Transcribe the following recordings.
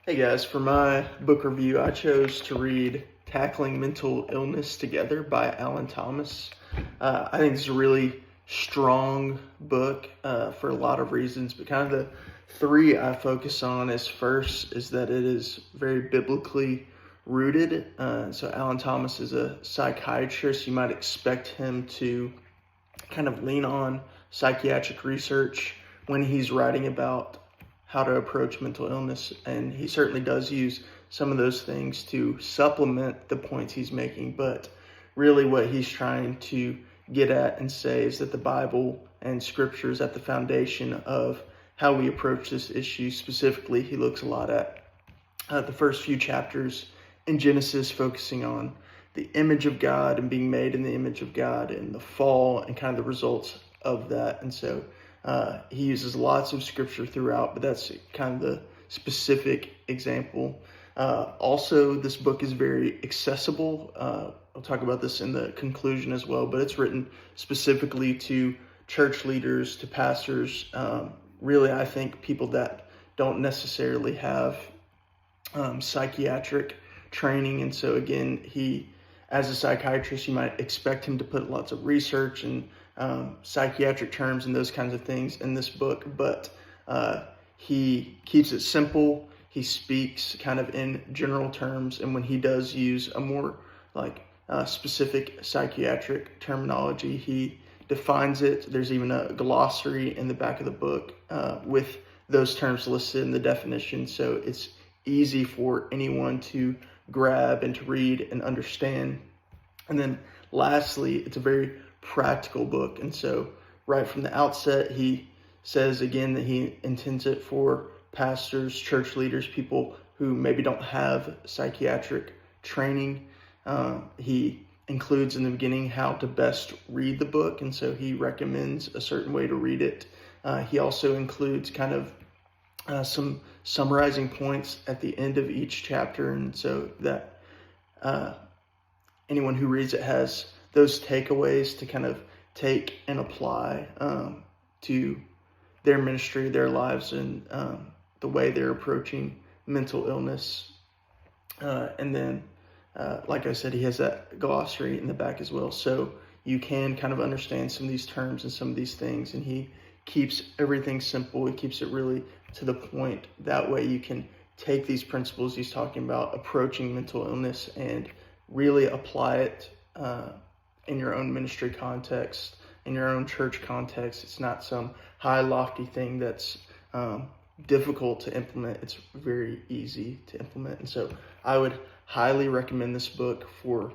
Hey guys, for my book review, I chose to read Tackling Mental Illness Together by Alan Thomas. I think it's a really strong book for a lot of reasons, but kind of the three I focus on is first is that it is very biblically rooted. So Alan Thomas is a psychiatrist. You might expect him to kind of lean on psychiatric research when he's writing about how to approach mental illness, and he certainly does use some of those things to supplement the points he's making. But really what he's trying to get at and say is that the Bible and scripture is at the foundation of how we approach this issue. Specifically, he looks a lot at the first few chapters in Genesis, focusing on the image of God and being made in the image of God and the fall and kind of the results of that. And so he uses lots of scripture throughout, but that's kind of the specific example. Also, this book is very accessible. I'll talk about this in the conclusion as well, but it's written specifically to church leaders, to pastors, really, I think people that don't necessarily have psychiatric training. And so again, as a psychiatrist, you might expect him to put lots of research and psychiatric terms and those kinds of things in this book, but he keeps it simple. He speaks kind of in general terms, and when he does use a more specific psychiatric terminology, he defines it. There's even a glossary in the back of the book with those terms listed in the definition, so it's easy for anyone to grab and to read and understand. And then lastly, it's a very practical book. And so right from the outset, he says again that he intends it for pastors, church leaders, people who maybe don't have psychiatric training. He includes in the beginning how to best read the book. And so he recommends a certain way to read it. He also includes kind of some summarizing points at the end of each chapter, and so that anyone who reads it has those takeaways to kind of take and apply to their ministry, their lives, and the way they're approaching mental illness. And then, like I said, he has that glossary in the back as well, so you can kind of understand some of these terms and some of these things, and he keeps everything simple. He keeps it really to the point. That way you can take these principles he's talking about approaching mental illness and really apply it in your own ministry context, in your own church context. It's not some high lofty thing that's difficult to implement. It's very easy to implement. And so I would highly recommend this book for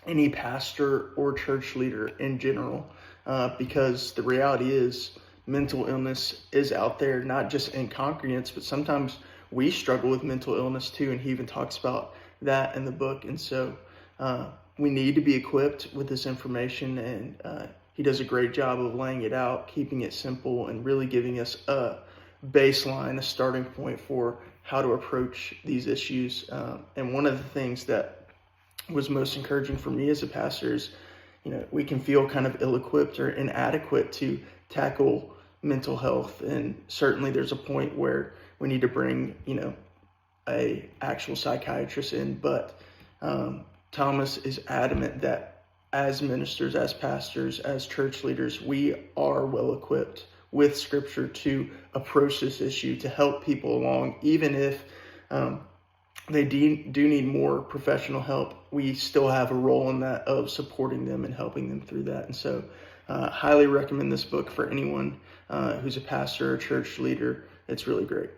any pastor or church leader in general, because the reality is mental illness is out there, not just in congregants, but sometimes we struggle with mental illness too. And he even talks about that in the book. And so we need to be equipped with this information, and he does a great job of laying it out, keeping it simple, and really giving us a baseline, a starting point for how to approach these issues. And one of the things that was most encouraging for me as a pastor is, we can feel kind of ill-equipped or inadequate to tackle mental health. And certainly there's a point where we need to bring, a actual psychiatrist in. But Thomas is adamant that as ministers, as pastors, as church leaders, we are well-equipped with scripture to approach this issue, to help people along, even if they do need more professional help. We still have a role in that of supporting them and helping them through that. And so highly recommend this book for anyone who's a pastor or church leader. It's really great.